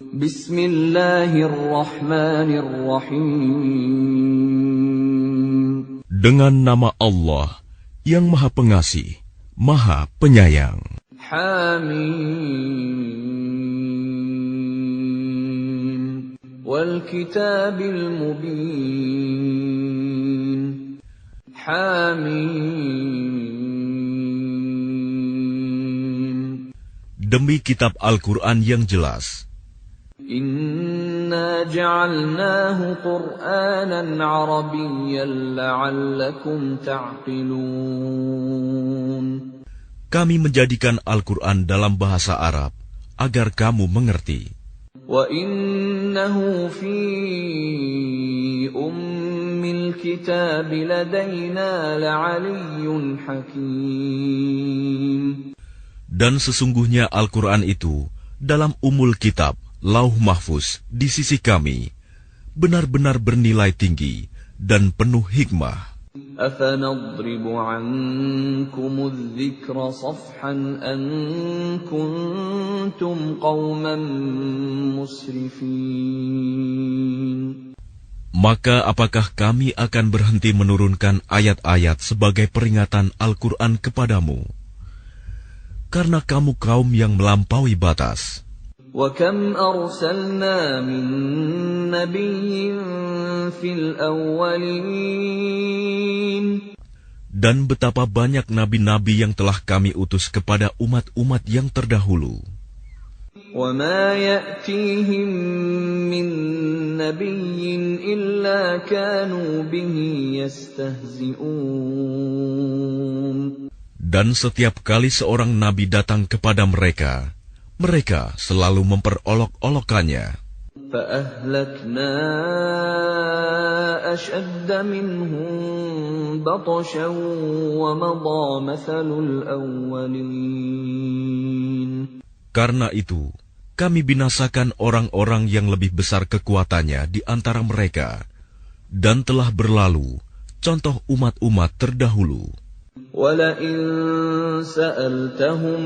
Bismillahirrahmanirrahim. Dengan nama Allah yang Maha Pengasih, Maha Penyayang. Hamim. Wal kitabil mubin. Hamim. Demi kitab Al-Quran yang jelas. Inna ja'alnahu Qur'anan Arabiyyan la'allakum ta'qilun. Kami menjadikan Al-Quran dalam bahasa Arab agar kamu mengerti. Wa innahu fi ummil kitab ladaina la'aliyyun hakim. Dan sesungguhnya Al-Quran itu dalam umul kitab Lauh Mahfuz di sisi kami benar-benar bernilai tinggi dan penuh hikmah. Afanadribu ankumudz dzikra safhan an kuntum qauman musrifin. Maka apakah kami akan berhenti menurunkan ayat-ayat sebagai peringatan Al-Quran kepadamu? Karena kamu kaum yang melampaui batas. وَكَمْ أَرْسَلْنَا مِن نَّبِيٍّ فِي الْأَوَّلِينَ. Dan betapa banyak nabi-nabi yang telah kami utus kepada umat-umat yang terdahulu. وَمَا يَأْتِيهِم مِّن نَّبِيٍّ إِلَّا كَانُوا بِهِ يَسْتَهْزِئُونَ. Dan setiap kali seorang nabi datang kepada mereka, mereka selalu memperolok-olokkannya. فَأَهْلَكْنَا أَشَدَّ مِنْهُمْ بَطْشًا وَمَضَى مَثَلُ الْأَوَّلِينَ. Karena itu, kami binasakan orang-orang yang lebih besar kekuatannya di antara mereka, dan telah berlalu contoh umat-umat terdahulu. وَلَئِن سَأَلْتَهُم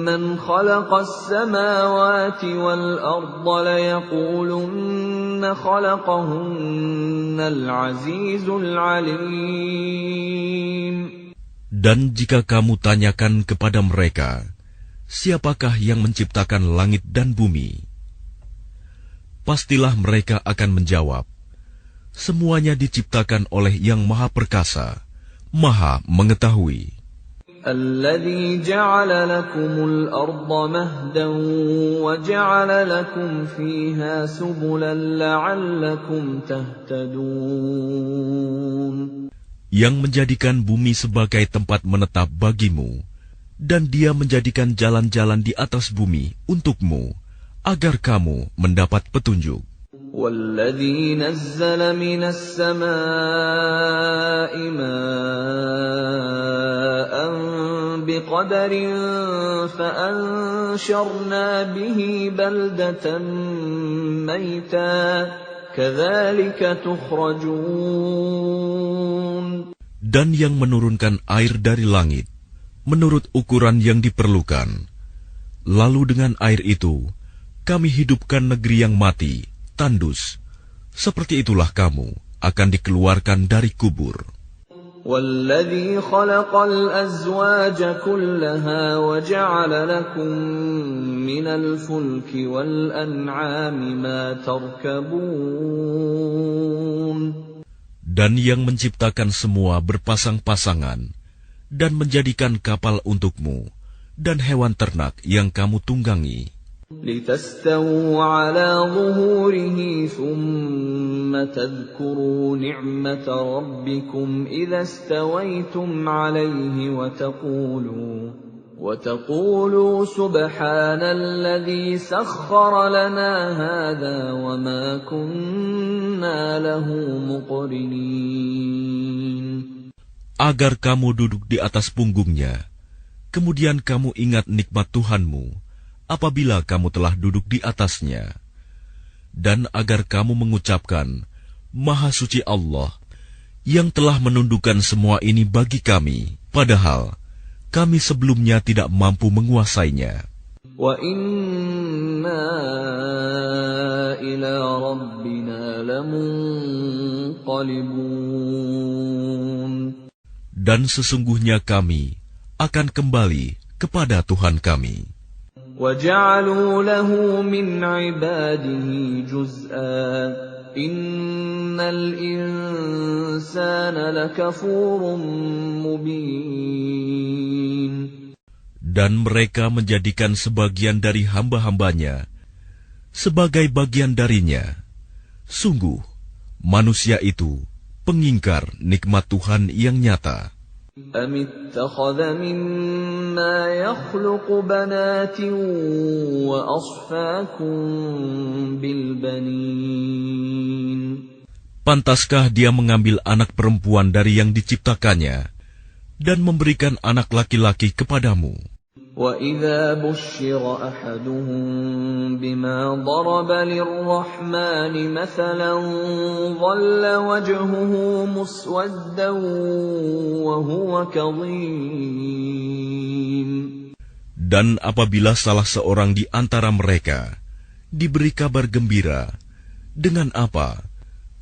مَّنْ خَلَقَ السَّمَاوَاتِ وَالْأَرْضَ لَيَقُولُنَّ خَلَقَهُنَّ الْعَزِيزُ الْعَلِيمُ. Dan jika kamu tanyakan kepada mereka, siapakah yang menciptakan langit dan bumi? Pastilah mereka akan menjawab, semuanya diciptakan oleh Yang Maha Perkasa, Maha Mengetahui. الَّذِي جَعَلَ لَكُمُ الْأَرْضَ مَهْدًا وَجَعَلَ لَكُمْ فِيهَا سُبُلًا لَعَلَّكُمْ تَهْتَدُونَ. Yang menjadikan bumi sebagai tempat menetap bagimu, dan Dia menjadikan jalan-jalan di atas bumi untukmu, agar kamu mendapat petunjuk. وَالَّذِي نَزَّلَ مِنَ السَّمَاءِ مَاءً بِقَدَرٍ فَأَنشَرْنَا بِهِ بَلْدَةً مَّيْتًا كَذَلِكَ تُخْرَجُونَ. Dan yang menurunkan air dari langit menurut ukuran yang diperlukan, lalu dengan air itu kami hidupkan negeri yang mati, tandus. Seperti itulah kamu akan dikeluarkan dari kubur. وَالَّذِي خَلَقَ الْأَزْوَاجَ كُلَّهَا وَجَعَلَ لَكُم مِّنَ الْفُلْكِ وَالْأَنْعَامِ مَا تَرْكَبُونَ. Dan yang menciptakan semua berpasang-pasangan dan menjadikan kapal untukmu dan hewan ternak yang kamu tunggangi. لِتَسْتَوُوا عَلَى ظُهُورِهِ ثُمَّ تَذْكُرُوا نِعْمَةَ رَبِّكُمْ إِذَا اسْتَوَيْتُمْ عَلَيْهِ وَتَقُولُوا سُبْحَانَ الَّذِي سَخَّرَ لَنَا هَذَا وَمَا كُنَّا لَهُ مُقْرِنِينَ. Agar kamu duduk di atas punggungnya, kemudian kamu ingat nikmat Tuhanmu apabila kamu telah duduk di atasnya, dan agar kamu mengucapkan, Maha Suci Allah, yang telah menundukkan semua ini bagi kami, padahal kami sebelumnya tidak mampu menguasainya. Wa inna ينقلبون Dan sesungguhnya kami akan kembali kepada Tuhan kami. وَجَعَلُوا لَهُ مِنْ عِبَادِهِ جُزْءًا إِنَّ الْإِنسَانَ لَكَفُورٌ مُبِينٌ Dan mereka menjadikan sebagian dari hamba-hambanya sebagai bagian darinya. Sungguh, manusia itu pengingkar nikmat Tuhan yang nyata. أَمِ اتَّخَذَ مِمَّا يَخْلُقُ بَنَاتٍ وَأَصْفَاكُم بِالْبَنِينَ Pantaskah dia mengambil anak perempuan dari yang diciptakannya dan memberikan anak laki-laki kepadamu? وَإِذَا بُشِّرَ أَحَدُهُم بِمَا ضَرَبَ لِلرَّحْمَنِ مَثَلًا ظَلَّ وَجْهُهُ مُسْوَدًّا وَهُوَ كَظِيمٌ Dan apabila salah seorang di antara mereka diberi kabar gembira dengan apa?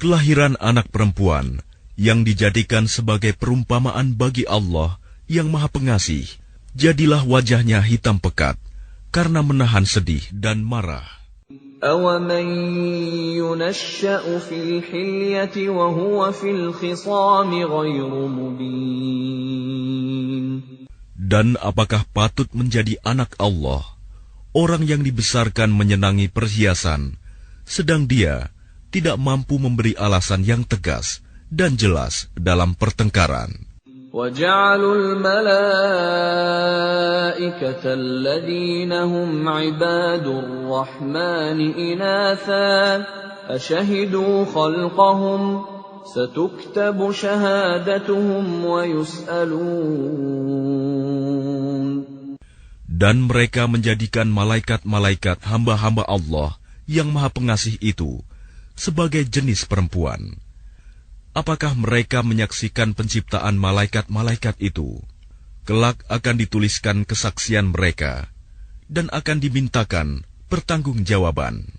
Kelahiran anak perempuan yang dijadikan sebagai perumpamaan bagi Allah yang Maha Pengasih, jadilah wajahnya hitam pekat karena menahan sedih dan marah. أَوَمَن يُنَشَّأُ فِي الْحِلْيَةِ وَهُوَ فِي الْخِصَامِ غَيْرُ مُبِينٍ Dan apakah patut menjadi anak Allah, orang yang dibesarkan menyenangi perhiasan, sedang dia tidak mampu memberi alasan yang tegas dan jelas dalam pertengkaran. وَجَعَلُوا الْمَلَائِكَةَ الَّذِينَ هُمْ عِبَادُ الرَّحْمَنِ إِنَاثًا أَشَهِدُوا خَلْقَهُمْ سَتُكْتَبُ شَهَادَتُهُمْ وَيُسْأَلُونَ Dan mereka menjadikan malaikat-malaikat hamba-hamba Allah yang Maha Pengasih itu sebagai jenis perempuan. Apakah mereka menyaksikan penciptaan malaikat-malaikat itu? Kelak akan dituliskan kesaksian mereka dan akan dimintakan pertanggungjawaban.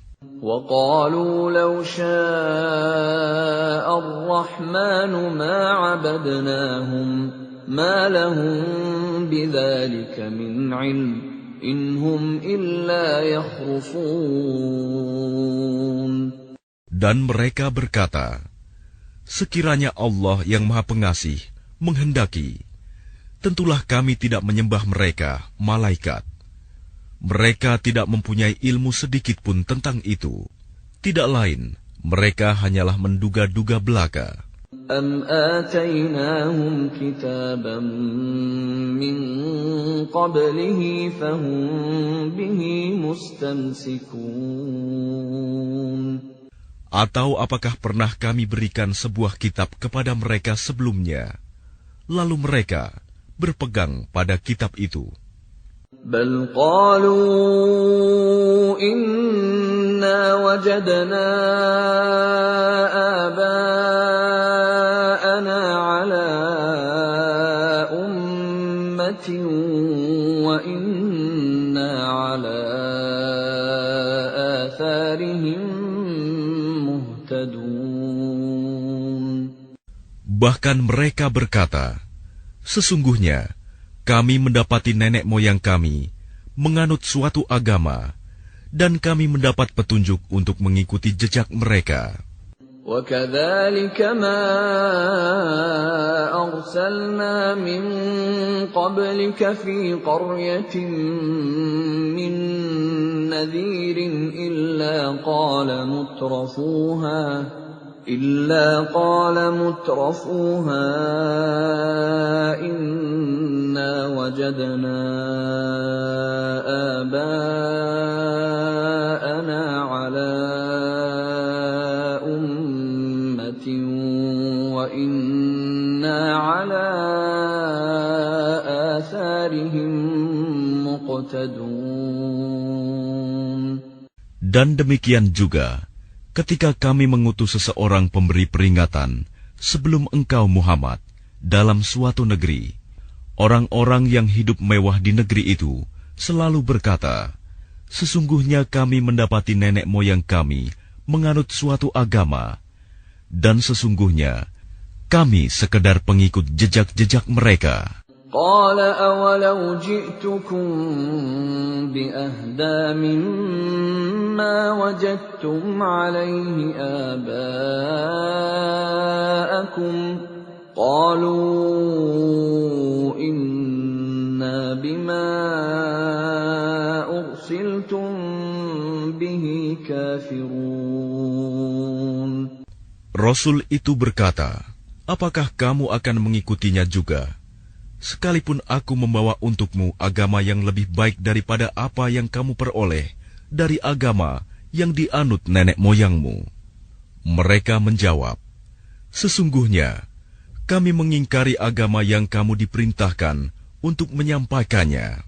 وَقَالُوا لَوْ شَاءَ الرَّحْمَنُ مَا عَبَدْنَاهُمْ مَا لَهُم بِذَلِكَ مِنْ عِلْمٍ إِنْ هُمْ إِلَّا يَخْرُصُونَ Dan mereka berkata, sekiranya Allah yang Maha Pengasih menghendaki, tentulah kami tidak menyembah mereka, malaikat. Mereka tidak mempunyai ilmu sedikit pun tentang itu. Tidak lain, mereka hanyalah menduga-duga belaka. أَمْ آتَيْنَاهُمْ كِتَابًا مِّن قَبْلِهِ فَهُمْ بِهِ مُسْتَمْسِكُونَ Atau apakah pernah kami berikan sebuah kitab kepada mereka sebelumnya, lalu mereka berpegang pada kitab itu? بَلْ قَالُوا إِنَّا وَجَدْنَا آبَاءَنَا عَلَىٰ أُمَّةٍ وَإِنَّا عَلَىٰ آثَارِهِم Bahkan mereka berkata, sesungguhnya kami mendapati nenek moyang kami menganut suatu agama, dan kami mendapat petunjuk untuk mengikuti jejak mereka. وَكَذَلِكَ مَا أَرْسَلْنَا مِن قَبْلِكَ فِي قَرْيَةٍ مِّن نَّذِيرٍ إِلَّا قَالَ مُتْرَفُوهَا إِنَّا وَجَدْنَا آبَاءَنَا عَلَىٰ أُمَّةٍ وَإِنَّا عَلَىٰ آثَارِهِم مُقْتَدُونَ. Dan demikian juga ketika kami mengutus seseorang pemberi peringatan sebelum engkau Muhammad dalam suatu negeri, orang-orang yang hidup mewah di negeri itu selalu berkata, sesungguhnya kami mendapati nenek moyang kami menganut suatu agama, Dan sesungguhnya kami sekedar pengikut jejak-jejak mereka. قال أولو جئتكم بأهدى مما وجدتم عليه آباءكم قالوا إنا بما أرسلتم به كافرون. Rasul itu berkata, apakah kamu akan mengikutinya juga? Sekalipun aku membawa untukmu agama yang lebih baik daripada apa yang kamu peroleh dari agama yang dianut nenek moyangmu. Mereka menjawab, sesungguhnya kami mengingkari agama yang kamu diperintahkan untuk menyampaikannya.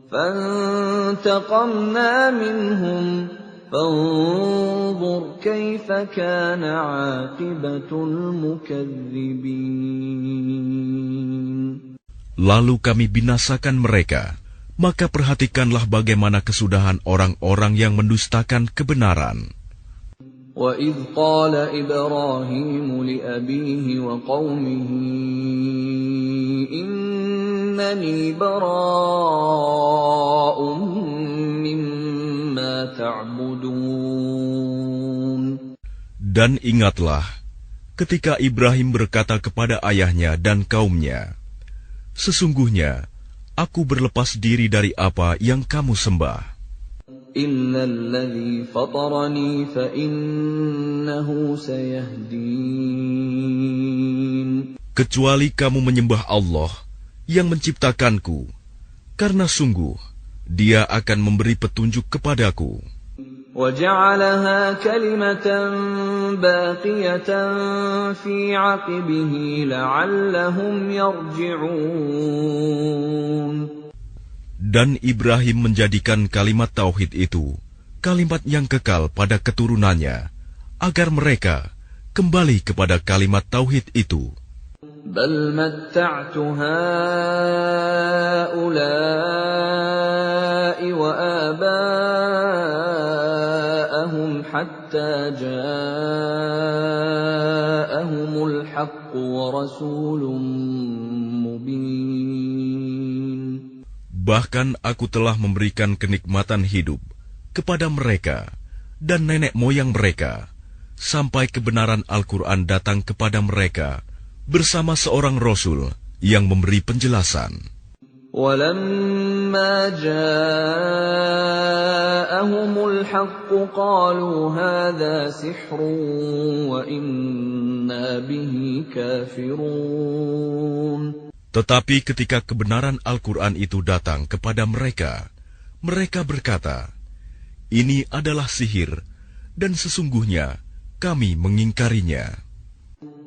فانتقمنا منهم فانظر كيف كان عاقبة المكذبين. Lalu kami binasakan mereka, maka perhatikanlah bagaimana kesudahan orang-orang yang mendustakan kebenaran. وَإِذْ قَالَ إِبْرَاهِيمُ لِأَبِيهِ وَقَوْمِهِ إِنَّنِي بَرَاءٌ مِّمَّا تَعْبُدُونَ. Dan ingatlah, ketika Ibrahim berkata kepada ayahnya dan kaumnya, sesungguhnya aku berlepas diri dari apa yang kamu sembah. إِلَّا الَّذِي فَطَرَنِي فَإِنَّهُ سَيَهْدِينِ. Kecuali kamu menyembah Allah yang menciptakanku, karena sungguh Dia akan memberi petunjuk kepadaku. وَجَعَلَهَا كَلِمَةً بَاقِيَةً فِي عَقِبِهِ لَعَلَّهُمْ يَرْجِعُونَ. Dan Ibrahim menjadikan kalimat tauhid itu kalimat yang kekal pada keturunannya, agar mereka kembali kepada kalimat tauhid itu. بَلْ مَتَّعْتُ هَؤُلَاءِ وَآبَاءَهُمْ حَتَّى جَاءَهُمُ الْحَقُّ وَرَسُولٌ مُّبِينٌ. Bahkan aku telah memberikan kenikmatan hidup kepada mereka dan nenek moyang mereka, sampai kebenaran Al-Quran datang kepada mereka bersama seorang Rasul yang memberi penjelasan. وَلَمَّا جَاءَهُمُ الْحَقُّ قَالُوا هَذَا سِحْرٌ وَإِنَّا بِهِ كَافِرُونَ. Tetapi ketika kebenaran Al-Quran itu datang kepada mereka, mereka berkata, ini adalah sihir, dan sesungguhnya kami mengingkarinya.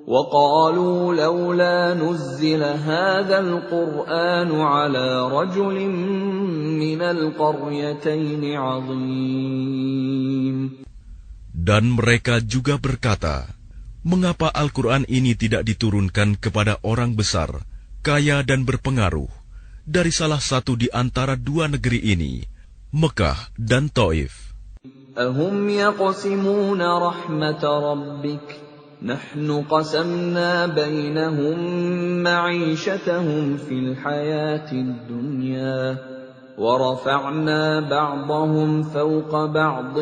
وَقَالُوا لَوْلَا نُزِّلَ هَذَا الْقُرْآنُ عَلَى رَجُلٍ مِّنَ الْقَرْيَتَيْنِ عَظِيمٍ. Dan mereka juga berkata, mengapa Al-Quran ini tidak diturunkan kepada orang besar, kaya dan berpengaruh, dari salah satu di antara dua negeri ini, Mekah dan Taif. أَهُمْ يَقْسِمُونَ رَحْمَةَ رَبِّكَ نَحْنُ قَسَمْنَا بَيْنَهُمْ مَعِيشَتَهُمْ فِي الْحَيَاةِ الدُّنْيَا وَرَفَعْنَا بَعْضَهُمْ فَوْقَ بَعْضٍ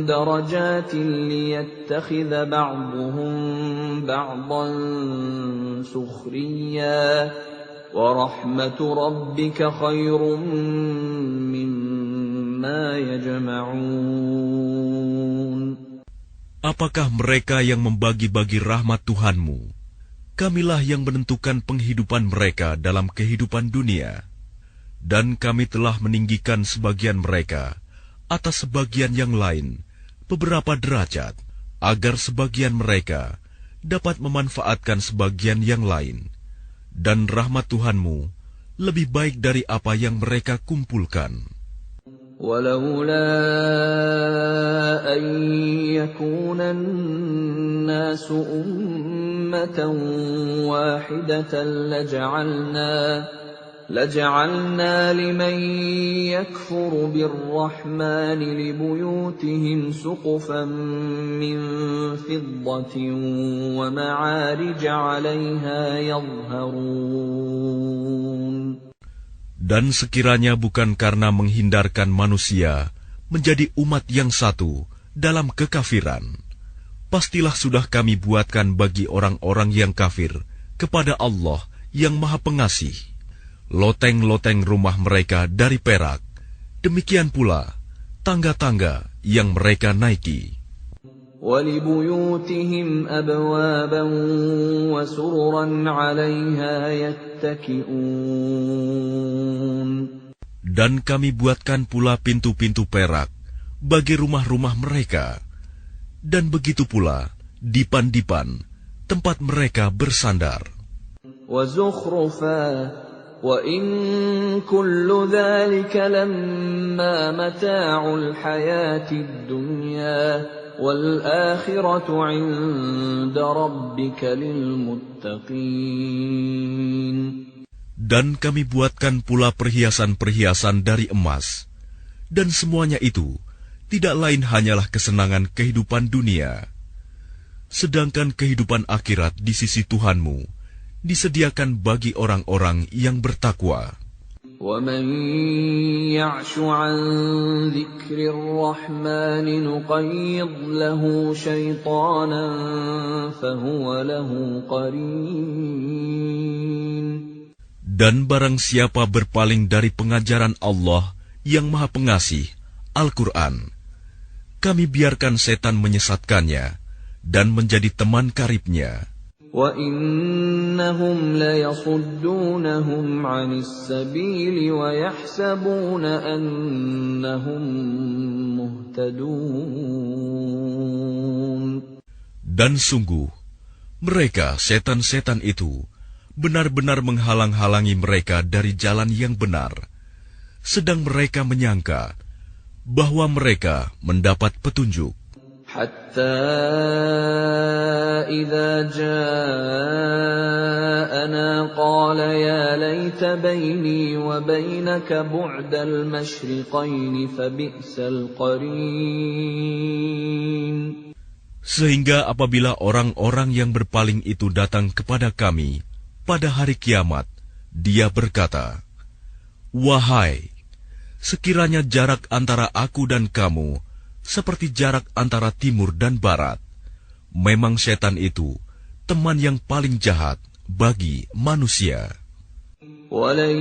دَرَجَاتٍ لِيَتَّخِذَ بَعْضُهُمْ بَعْضًا سُخْرِيًّا وَرَحْمَةُ رَبِّكَ خَيْرٌ مِّمَّا يَجْمَعُونَ. Apakah mereka yang membagi-bagi rahmat Tuhanmu? Kamilah yang menentukan penghidupan mereka dalam kehidupan dunia. Dan kami telah meninggikan sebagian mereka atas sebagian yang lain beberapa derajat, agar sebagian mereka dapat memanfaatkan sebagian yang lain. Dan rahmat Tuhanmu lebih baik dari apa yang mereka kumpulkan. وَلَوْلَا أَن يَكُونَ النَّاسُ أُمَّةً وَاحِدَةً لَجَعَلْنَا لِمَن يَكْفُرُ بِالرَّحْمَنِ لِبُيُوتِهِمْ سُقُفًا مِّن فِضَّةٍ وَمَعَارِجَ عَلَيْهَا يَظْهَرُونَ. Dan sekiranya bukan karena menghindarkan manusia menjadi umat yang satu dalam kekafiran, pastilah sudah kami buatkan bagi orang-orang yang kafir kepada Allah yang Maha Pengasih loteng-loteng rumah mereka dari perak, demikian pula tangga-tangga yang mereka naiki. وَلِبُيُوتِهِمْ أَبْوَابًا وَسُرُرًا عَلَيْهَا يَتَّكِئُونَ. Dan kami buatkan pula pintu-pintu perak bagi rumah-rumah mereka, dan begitu pula dipan-dipan tempat mereka bersandar. وَزُخْرُفًا وَإِن كُلُّ ذَلِكَ لَمَّا مَتَاعُ الْحَيَاةِ الدُّنْيَا وَالْآخِرَةُ عِندَ رَبِّكَ لِلْمُتَّقِينَ. Dan kami buatkan pula perhiasan-perhiasan dari emas, dan semuanya itu tidak lain hanyalah kesenangan kehidupan dunia. Sedangkan kehidupan akhirat di sisi Tuhanmu disediakan bagi orang-orang yang bertakwa. وَمَن يَعْشُ عَن ذِكْرِ الرَّحْمَنِ نُقَيِّضْ لَهُ شَيْطَانًا فَهُوَ لَهُ قَرِينٌ. Dan barang siapa berpaling dari pengajaran Allah yang Maha Pengasih, Al-Quran, kami biarkan setan menyesatkannya dan menjadi teman karibnya. وَإِنَّهُمْ لَيَصُدُّونَهُمْ عَنِ السَّبِيلِ وَيَحْسَبُونَ أَنَّهُمْ مُهْتَدُونَ. Dan sungguh, mereka setan-setan itu benar-benar menghalang-halangi mereka dari jalan yang benar, sedang mereka menyangka bahwa mereka mendapat petunjuk. حَتَّى إِذَا جَاءَنَا قَالَ يَا لَيْتَ بَيْنِي وَبَيْنَكَ بُعْدَ الْمَشْرِقَيْنِ فَبِئْسَ الْقَرِينُ. Sehingga apabila orang-orang yang berpaling itu datang kepada kami pada hari kiamat, dia berkata, "Wahai, sekiranya jarak antara aku dan kamu seperti jarak antara timur dan barat, memang setan itu teman yang paling jahat bagi manusia." وَلَن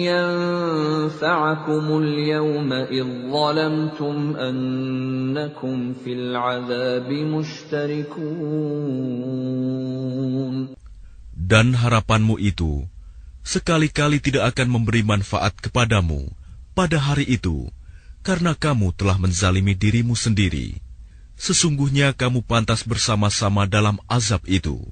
يَنفَعَكُمُ الْيَوْمَ إِذ ظَّلَمْتُمْ أَنَّكُمْ فِي الْعَذَابِ مُشْتَرِكُونَ. Dan harapanmu itu sekali-kali tidak akan memberi manfaat kepadamu pada hari itu, karena kamu telah menzalimi dirimu sendiri. Sesungguhnya kamu pantas bersama-sama dalam azab itu.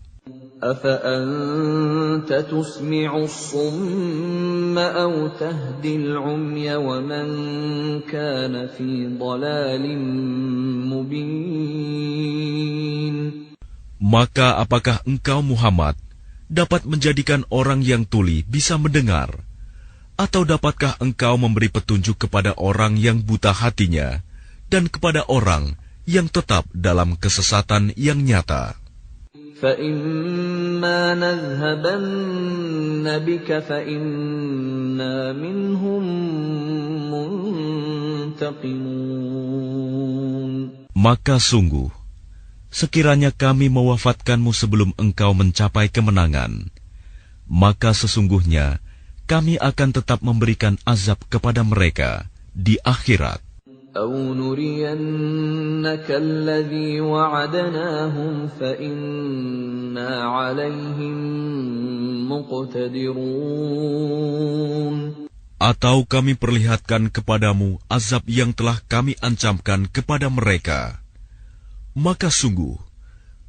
أَفَأَنْتَ تُسْمِعُ الصُّمَّ أَوْ تَهْدِي الْعُمْيَ وَمَنْ كَانَ فِي ضَلَالٍ مُبِينٍ. Maka apakah engkau Muhammad dapat menjadikan orang yang tuli bisa mendengar? Atau dapatkah engkau memberi petunjuk kepada orang yang buta hatinya dan kepada orang yang tetap dalam kesesatan yang nyata? فَإِمَّا نَذْهَبَنَّ بِكَ فَإِنَّا مِنْهُمْ مُنْتَقِمُونَ. Maka sungguh, sekiranya kami mewafatkanmu sebelum engkau mencapai kemenangan, maka sesungguhnya kami akan tetap memberikan azab kepada mereka di akhirat. أَوْ نُرِيَنَّكَ الَّذِي وَعَدْنَاهُمْ فَإِنَّا عَلَيْهِمْ مُقْتَدِرُونَ. Atau kami perlihatkan kepadamu azab yang telah kami ancamkan kepada mereka, maka sungguh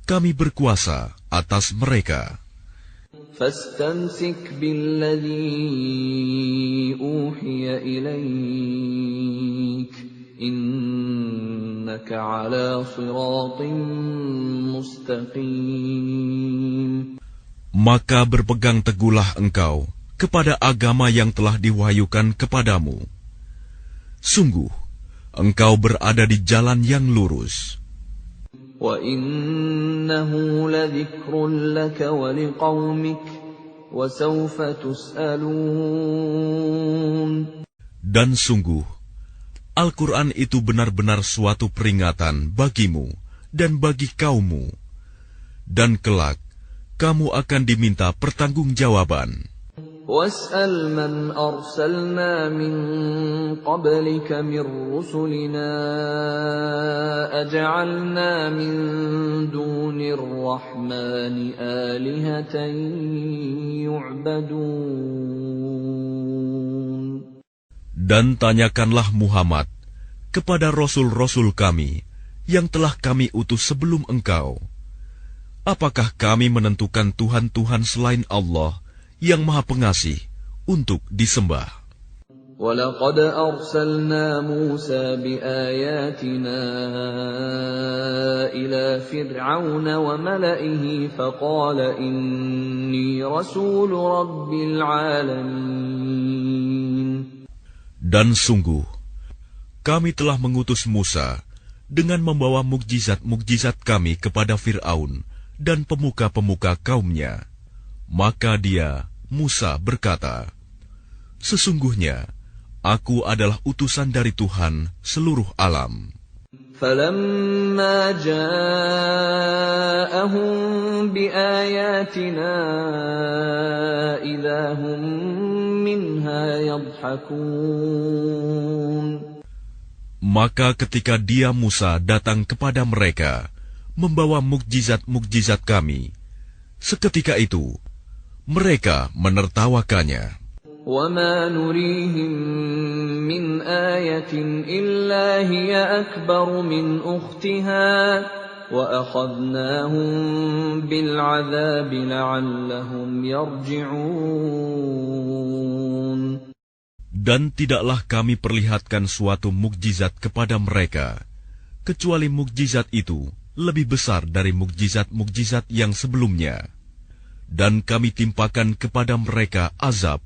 kami berkuasa atas mereka. فَاسْتَمْسِكْ بِالَّذِي أُوحِيَ إِلَيْكَ إِنَّكَ عَلَى صِرَاطٍ مُسْتَقِيمٍ. Maka berpegang teguhlah engkau kepada agama yang telah diwahyukan kepadamu. Sungguh, engkau berada di jalan yang lurus. وَإِنَّهُ لَذِكْرٌ لَكَ وَلِقَوْمِكَ وَسَوْفَ تُسْأَلُونَ. Dan sungguh, Al-Quran itu benar-benar suatu peringatan bagimu dan bagi kaummu. Dan kelak, kamu akan diminta pertanggungjawaban. وَاسْأَلْ مَنْ أَرْسَلْنَا مِنْ قَبْلِكَ مِنْ رُسُلِنَا أَجَعَلْنَا مِنْ دُونِ الرَّحْمَنِ آلِهَةً يُعْبَدُونَ. Dan tanyakanlah Muhammad kepada rasul-rasul kami yang telah kami utus sebelum engkau. Apakah kami menentukan Tuhan-Tuhan selain Allah yang Maha Pengasih untuk disembah? وَلَقَدْ أَرْسَلْنَا مُوسَى بِآيَاتِنَا إِلَى فِرْعَوْنَ وَمَلَئِهِ فَقَالَ إِنِّي رَسُولُ رَبِّ الْعَالَمِينَ. Dan sungguh, kami telah mengutus Musa dengan membawa mukjizat-mukjizat kami kepada Fir'aun dan pemuka-pemuka kaumnya. Maka dia, Musa, berkata, sesungguhnya, aku adalah utusan dari Tuhan seluruh alam. فَلَمَّا جَاءَهُم بِآيَاتِنَا إِذَا هُم مِّنْهَا يَضْحَكُونَ. Maka ketika dia, Musa, datang kepada mereka, membawa mukjizat-mukjizat kami, seketika itu, mereka menertawakannya. وَمَا نُرِيهِم مِّنْ آيَةٍ إِلَّا هِيَ أَكْبَرُ مِنْ أُخْتِهَا وَأَخَذْنَاهُم بِالْعَذَابِ لَعَلَّهُمْ يَرْجِعُونَ. Dan tidaklah kami perlihatkan suatu mukjizat kepada mereka, kecuali mukjizat itu lebih besar dari mukjizat-mukjizat yang sebelumnya. Dan kami timpakan kepada mereka azab,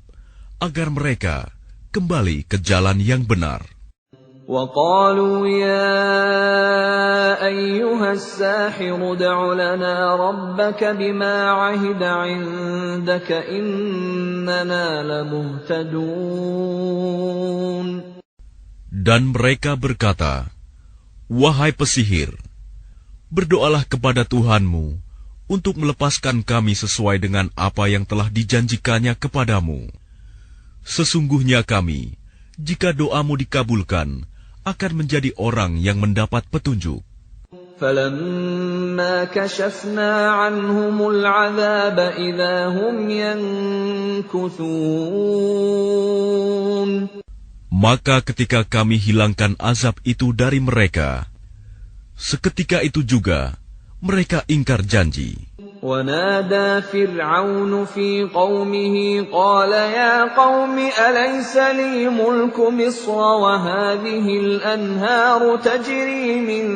agar mereka kembali ke jalan yang benar. وَقَالُوا يَا أَيُّهَا السَّاحِرُ ادْعُ لَنَا رَبَّكَ بِمَا عَهِدَ عِندَكَ إِنَّنَا لَمُهْتَدُونَ. Dan mereka berkata, wahai pesihir, berdoalah kepada Tuhanmu untuk melepaskan kami sesuai dengan apa yang telah dijanjikannya kepadamu. Sesungguhnya kami, jika doamu dikabulkan, akan menjadi orang yang mendapat petunjuk. فَلَمَّا كَشَفْنَا عَنْهُمُ الْعَذَابَ إِذَا هُمْ يَنكُثُونَ. Maka ketika kami hilangkan azab itu dari mereka, seketika itu juga mereka ingkar janji. وَنَادَى فِرْعَوْنُ فِي قَوْمِهِ قَالَ يَا قَوْمِ أَلَيْسَ لِي مُلْكُ مِصْرَ وَهَٰذِهِ الْأَنْهَارُ تَجْرِي مِن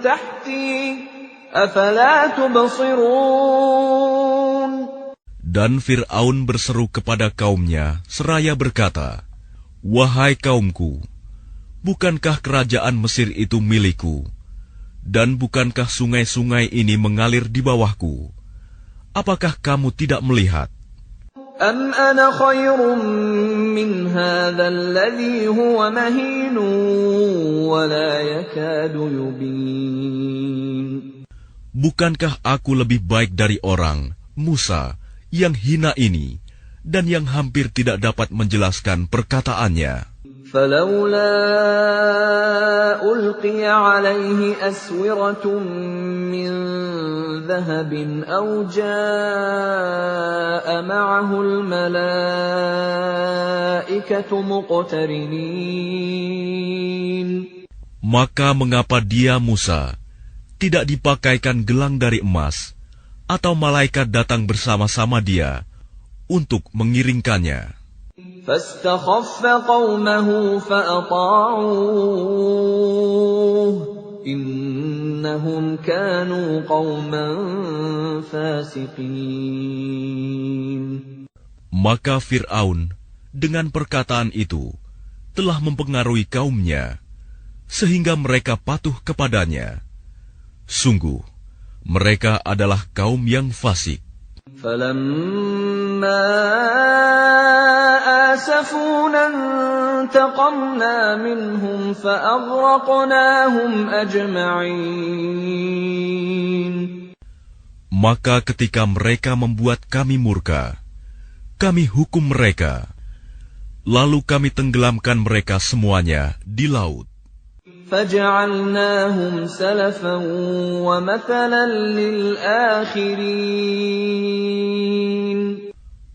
تَحْتِي أَفَلَا تُبْصِرُونَ. Dan Fir'aun berseru kepada kaumnya seraya berkata, wahai kaumku, bukankah kerajaan Mesir itu milikku? Dan bukankah sungai-sungai ini mengalir di bawahku? Apakah kamu tidak melihat? أَمْ أَنَا خَيْرٌ مِّنْ هَٰذَا الَّذِي هُوَ مَهِينٌ وَلَا يَكَادُ يُبِينُ. Bukankah aku lebih baik dari orang, Musa, yang hina ini, dan yang hampir tidak dapat menjelaskan perkataannya? فَلَوْلَا أُلْقِيَ عَلَيْهِ أَسْوِرَةٌ مِّن ذَهَبٍ أَوْ جَاءَ مَعَهُ الْمَلَائِكَةُ مُقْتَرِنِينَ. Maka mengapa dia, Musa, tidak dipakaikan gelang dari emas, atau malaikat datang bersama-sama dia untuk mengiringkannya? فَاسْتَخَفَّ قَوْمَهُ فَأَطَاعُوهُ إِنَّهُمْ كَانُوا قَوْمًا فَاسِقِينَ. Maka Fir'aun dengan perkataan itu telah mempengaruhi kaumnya, sehingga mereka patuh kepadanya. Sungguh, mereka adalah kaum yang fasik. فَلَمَّا آسَفُونَا انتَقَمْنَا مِنْهُمْ فَأَغْرَقْنَاهُمْ أَجْمَعِينَ. Maka ketika mereka membuat kami murka, kami hukum mereka, lalu kami tenggelamkan mereka semuanya di laut. فَجَعَلْنَاهُمْ سَلَفًا وَمَثَلًا لِلْآخِرِينَ.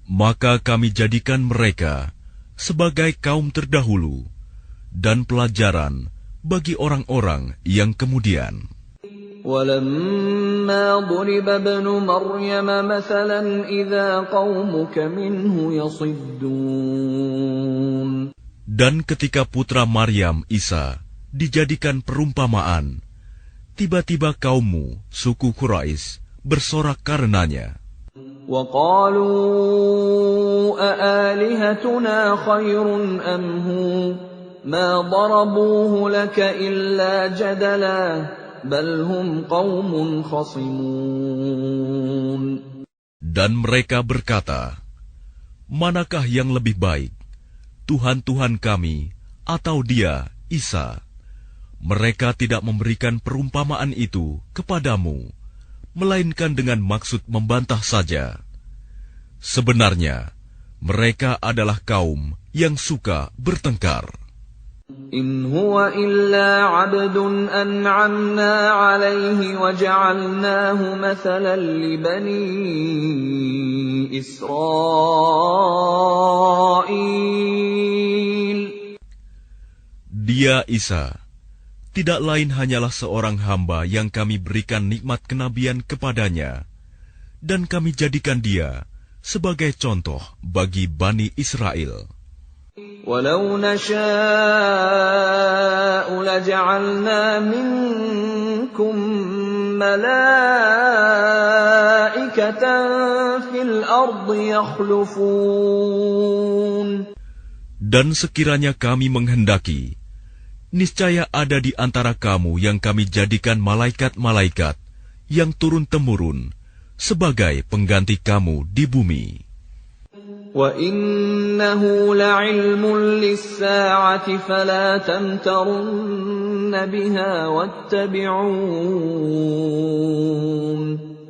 Maka kami jadikan mereka sebagai kaum terdahulu dan pelajaran bagi orang-orang yang kemudian. وَلَمَّا ضُرِبَ ابْنُ مَرْيَمَ مَثَلًا إِذَا قَوْمُكَ مِنْهُ يَصِدُّونَ. Dan ketika putra Maryam, Isa, dijadikan perumpamaan, tiba-tiba kaummu, suku Quraisy, bersorak karenanya. وَقَالُوا أَآلِهَتُنَا خَيْرٌ أَمْ هُوَ مَا ضَرَبُوهُ لَكَ إِلَّا جَدَلًا بَلْ هُمْ قَوْمٌ خَصِمُونَ. Dan mereka berkata, manakah yang lebih baik, Tuhan-Tuhan kami atau dia, Isa? Mereka tidak memberikan perumpamaan itu kepadamu, melainkan dengan maksud membantah saja. Sebenarnya, mereka adalah kaum yang suka bertengkar. إِنْ هُوَ إِلَّا عَبْدٌ أَنْعَمْنَا عَلَيْهِ وَجَعَلْنَاهُ مَثَلًا لِبَنِي إِسْرَائِيلَ. Dia, Isa, tidak lain hanyalah seorang hamba yang kami berikan nikmat kenabian kepadanya, dan kami jadikan dia sebagai contoh bagi Bani Israel. وَلَوْ نَشَاءُ لَجَعَلْنَا مِنكُم مَّلَائِكَةً فِي الْأَرْضِ يَخْلُفُونَ. Dan sekiranya kami menghendaki, niscaya ada di antara kamu yang kami jadikan malaikat-malaikat yang turun-temurun sebagai pengganti kamu di bumi. وَإِنَّهُ لَعِلْمٌ لِلسَّاعَةِ فَلَا تَمْتَرُنَّ بِهَا وَاتَّبِعُونِ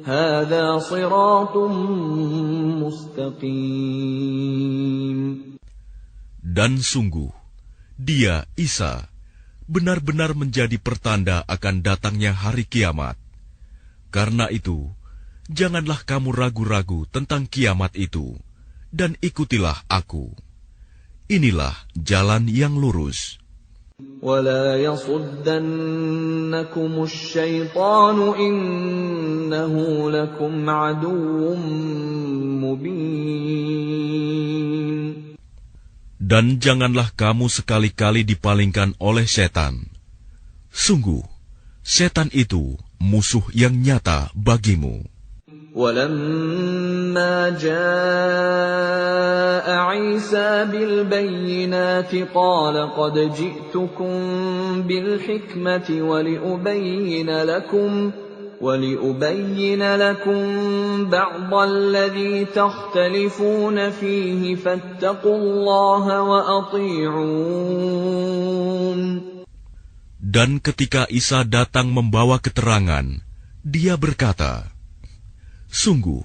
هَذَا صِرَاطٌ مُسْتَقِيمٌ. Dan sungguh, dia, Isa, benar-benar menjadi pertanda akan datangnya hari kiamat. Karena itu, janganlah kamu ragu-ragu tentang kiamat itu, dan ikutilah aku. Inilah jalan yang lurus. وَلَا يَصُدَّنَّكُمُ الشَّيْطَانُ إِنَّهُ لَكُمْ عَدُوٌّ مُبِينٌ. Dan janganlah kamu sekali-kali dipalingkan oleh setan. Sungguh, setan itu musuh yang nyata bagimu. وَلَمَّا جَاءَ عِيسَى بِالْبَيِّنَاتِ قَالَ قَدْ جِئْتُكُم بِالْحِكْمَةِ وَلِأُبَيِّنَ لَكُم بَعْضَ الَّذِي تَخْتَلِفُونَ فِيهِ فَاتَّقُوا اللَّهَ وَأَطِيعُونِ. Dan ketika Isa datang membawa keterangan, dia berkata, sungguh,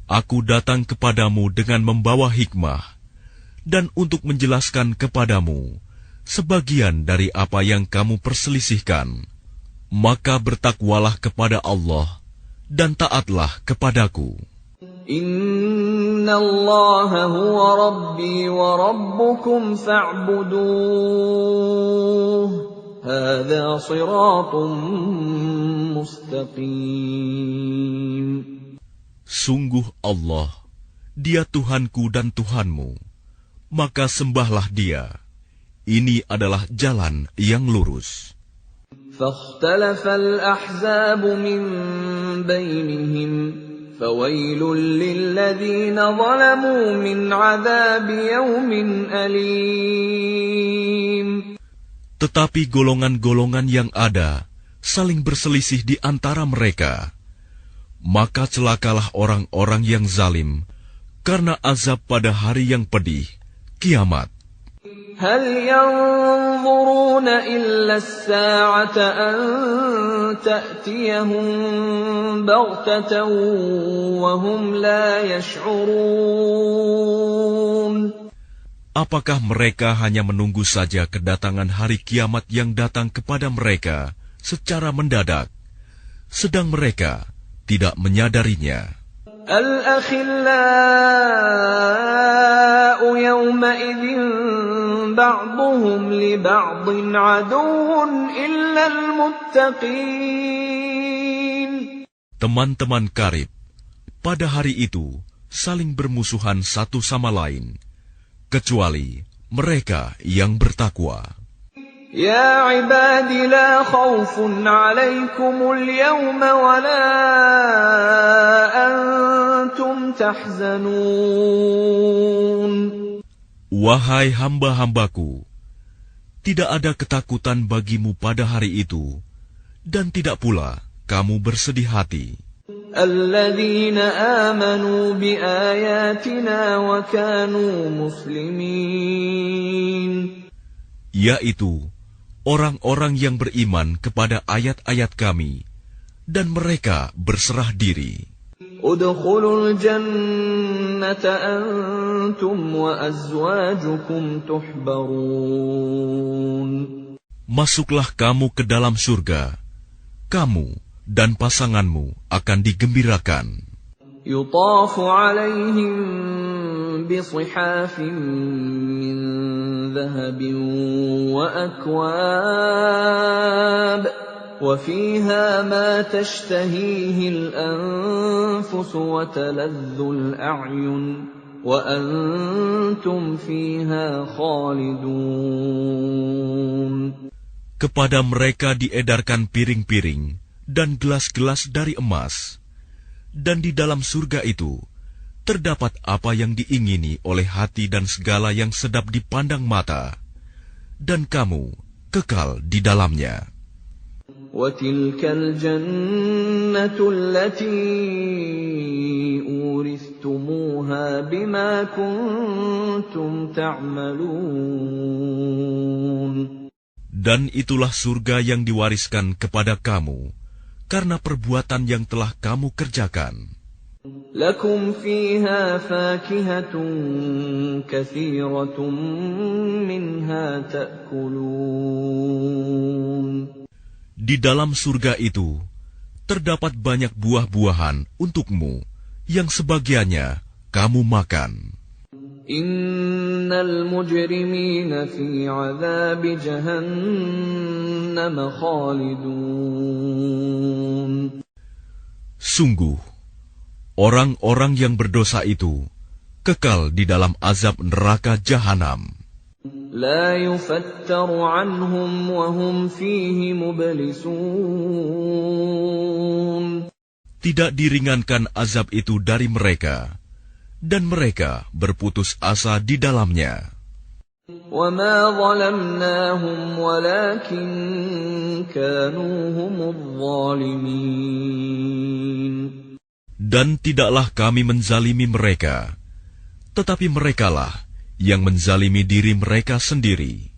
aku datang kepadamu dengan membawa hikmah, dan untuk menjelaskan kepadamu sebagian dari apa yang kamu perselisihkan. Maka bertakwalah kepada Allah, dan taatlah kepadaku. Inna Allah huwa Rabbi wa Rabbukum fa'buduh. Hadha siratun mustaqim. Sungguh Allah, Dia Tuhanku dan Tuhanmu, maka sembahlah Dia. Ini adalah jalan yang lurus. فاختلف الأحزاب من بينهم فَوَيْلٌ لِّلَّذِينَ ظَلَمُوا مِنْ عَذَابِ يَوْمٍ أَلِيمٍ. Tetapi golongan-golongan yang ada saling berselisih di antara mereka. Maka celakalah orang-orang yang zalim karena azab pada hari yang pedih, kiamat. هَلْ يَنظُرُونَ إِلَّا السَّاعَةَ أَن تَأْتِيَهُم بَغْتَةً وَهُمْ لَا يَشْعُرُونَ. Apakah mereka hanya menunggu saja kedatangan hari kiamat yang datang kepada mereka secara mendadak, sedang mereka tidak menyadarinya? الْأَخِلَّاءُ يَوْمَئِذٍ بَعْضُهُمْ لِبَعْضٍ عَدُوٌّ إِلَّا الْمُتَّقِينَ. Teman-teman karib pada hari itu saling bermusuhan satu sama lain, kecuali mereka yang bertakwa. يا عباد لا خوف عليكم اليوم ولا أنتم تحزنون. Wahai hamba-hambaku, tidak ada ketakutan bagimu pada hari itu, dan tidak pula kamu bersedih hati. الذين آمنوا بآياتنا وكانوا مسلمين. Yaitu orang-orang yang beriman kepada ayat-ayat kami, dan mereka berserah diri. ادخلوا الجنة أنتم وأزواجكم تحبرون. Masuklah kamu ke dalam surga, kamu dan pasanganmu akan digembirakan. يطاف عليهم بصحاف من ذهب وأكواب وفيها ما تشتهيه الأنفس وتلذ الأعين وأنتم فيها خالدون. Kepada mereka diedarkan piring-piring dan gelas-gelas dari emas, dan di dalam surga itu terdapat apa yang diingini oleh hati dan segala yang sedap dipandang mata, dan kamu kekal di dalamnya. وَتِلْكَ الْجَنَّةُ الَّتِي أُورِثْتُمُوهَا بِمَا كُنتُمْ تَعْمَلُونَ. Dan itulah surga yang diwariskan kepada kamu karena perbuatan yang telah kamu kerjakan. لَكُمْ فِيهَا فَاكِهَةٌ كَثِيرَةٌ مِنْهَا تَأْكُلُونَ. Di dalam surga itu terdapat banyak buah-buahan untukmu yang sebagiannya kamu makan. Innal mujrimina fi 'adzabi jahannam khalidun. Sungguh, orang-orang yang berdosa itu kekal di dalam azab neraka jahanam. La yufattaru 'anhum wa hum fihi mublisun. Tidak diringankan azab itu dari mereka, dan mereka berputus asa di dalamnya. وَمَا ظَلَمْنَاهُمْ وَلَكِنْ كَانُوا هُمُ الظَّالِمِينَ. Dan tidaklah kami menzalimi mereka, tetapi merekalah yang menzalimi diri mereka sendiri.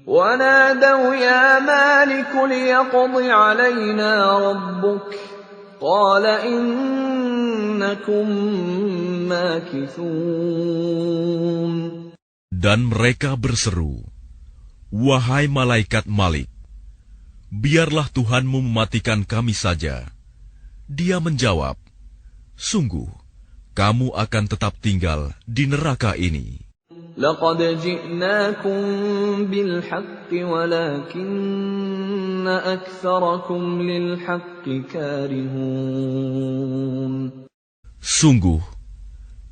وَنَادَوْا يَا مَالِكُ لِيَقْضِ عَلَيْنَا رَبُّكَ قَالَ إِنَّكُمْ مَاكِثُونَ. Dan mereka berseru, "Wahai malaikat Malik, biarlah Tuhanmu mematikan kami saja." Dia menjawab, "Sungguh, kamu akan tetap tinggal di neraka ini." لَقَدْ جِئْنَاكُمْ بِالْحَقِّ وَلَكِنَّ أَكْثَرَكُمْ لِلْحَقِّ كَارِهُونَ. Sungguh,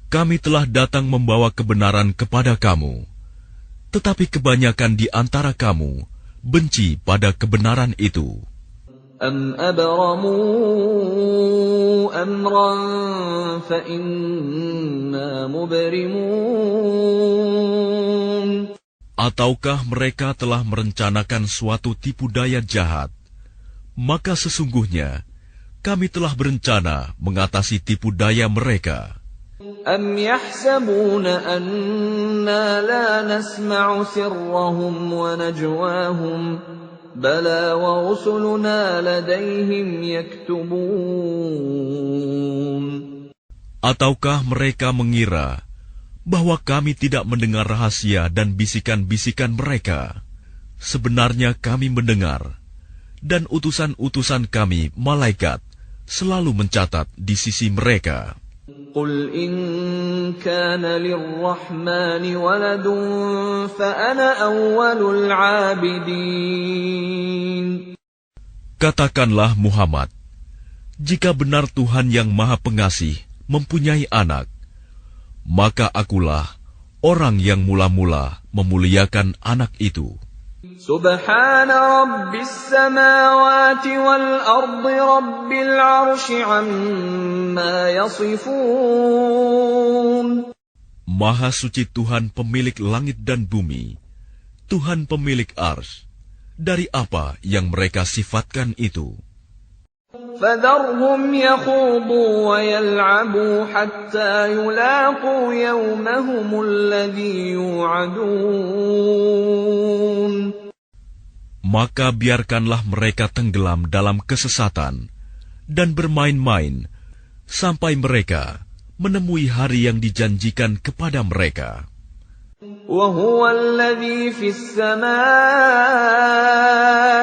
kami telah datang membawa kebenaran kepada kamu, tetapi kebanyakan di antara kamu benci pada kebenaran itu. أَمْ أَبْرَمُوا أَمْرًا فَإِنَّا مُبْرِمُونَ. Ataukah mereka telah merencanakan suatu tipu daya jahat? Maka sesungguhnya kami telah berencana mengatasi tipu daya mereka. أَمْ يَحْسَبُونَ أَنَّا لَا نَسْمَعُ سِرَّهُمْ وَنَجْوَاهُمْ بَلَى وَرُسُلُنَا لَدَيْهِمْ يَكْتُبُونَ. Ataukah mereka mengira bahwa kami tidak mendengar rahasia dan bisikan-bisikan mereka? Sebenarnya kami mendengar, dan utusan-utusan kami, malaikat, selalu mencatat di sisi mereka. قُلْ إِنْ كَانَ لِلرَّحْمَنِ وَلَدٌ فَأَنَا أَوَّلُ الْعَابِدِينَ. Katakanlah Muhammad, jika benar Tuhan yang Maha Pengasih mempunyai anak, maka akulah orang yang mula-mula memuliakan anak itu. Subhana Rabbis samawati wal ardi Rabbil arsy amma yasifun. Maha suci Tuhan pemilik langit dan bumi, Tuhan pemilik arsy, dari apa yang mereka sifatkan itu. فَذَرْهُمْ يَخُوضُوا وَيَلْعَبُوا حَتَّى يُلَاقُوا يَوْمَهُمُ الَّذِي يُوعَدُونَ. Maka biarkanlah mereka tenggelam dalam kesesatan dan bermain-main sampai mereka menemui hari yang dijanjikan kepada mereka. وَهُوَ الَّذِي فِي السَّمَاءِ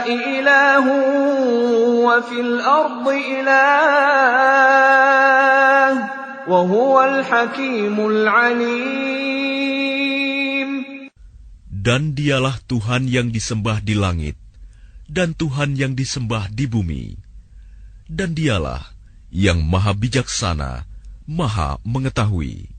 إِلَٰهٌ وَفِي الْأَرْضِ إِلَٰهٌ وَهُوَ الْحَكِيمُ الْعَلِيمُ. Dan dialah Tuhan yang disembah di langit, dan Tuhan yang disembah di bumi. Dan dialah yang maha bijaksana, maha mengetahui.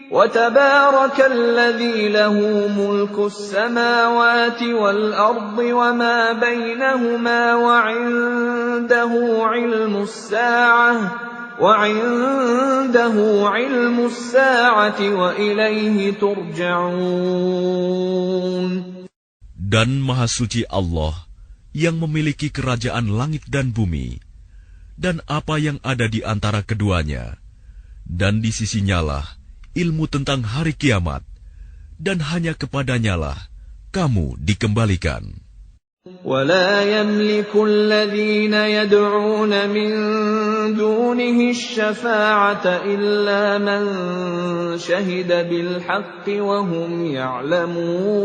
وَتَبَارَكَ الَّذِي لَهُ مُلْكُ السَّمَاوَاتِ وَالْأَرْضِ وَمَا بَيْنَهُمَا وَعِندَهُ عِلْمُ السَّاعَةِ وَإِلَيْهِ تُرْجَعُونَ. Dan Maha Suci Allah yang memiliki kerajaan langit dan bumi, dan apa yang ada di antara keduanya, dan di sisinyalah ilmu tentang hari kiamat, dan hanya kepadanyalah kamu dikembalikan. وَلَا يَمْلِكُ الَّذِينَ يَدْعُونَ مِن دُونِهِ الشَّفَاعَةَ إِلَّا مَن شَهِدَ بِالْحَقِّ وَهُمْ يَعْلَمُونَ.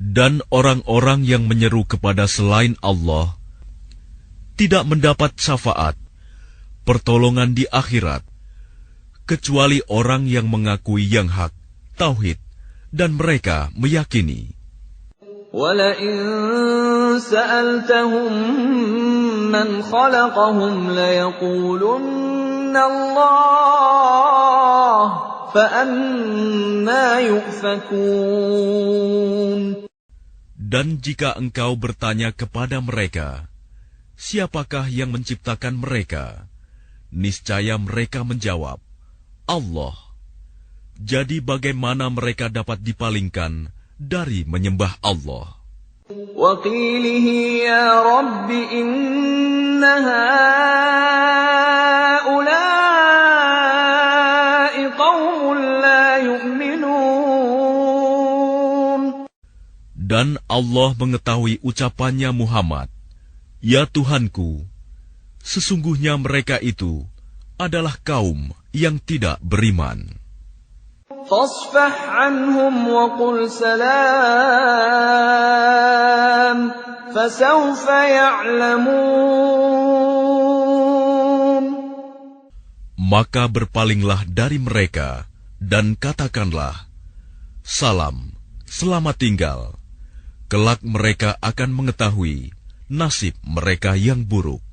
Dan orang-orang yang menyeru kepada selain Allah tidak mendapat syafaat, pertolongan di akhirat, kecuali orang yang mengakui yang hak, tauhid, dan mereka meyakini. وَلَئِن سَأَلْتَهُم مَّنْ خَلَقَهُمْ لَيَقُولُنَّ اللَّهُ فَأَنَّىٰ يُؤْفَكُونَ. Dan jika engkau bertanya kepada mereka, siapakah yang menciptakan mereka? Niscaya mereka menjawab, Allah. Jadi bagaimana mereka dapat dipalingkan dari menyembah Allah? وَقِيلِهِ يَا رَبِّ إِنَّ هَٰؤُلَاءِ قَوْمٌ لَّا يُؤْمِنُونَ. Dan Allah mengetahui ucapannya Muhammad, Ya Tuhanku, sesungguhnya mereka itu adalah kaum yang tidak beriman. فَاصْفَحْ عَنْهُمْ وَقُلْ سَلَامٌ فَسَوْفَ يَعْلَمُونَ. Maka berpalinglah dari mereka dan katakanlah, Salam, selamat tinggal. Kelak mereka akan mengetahui nasib mereka yang buruk.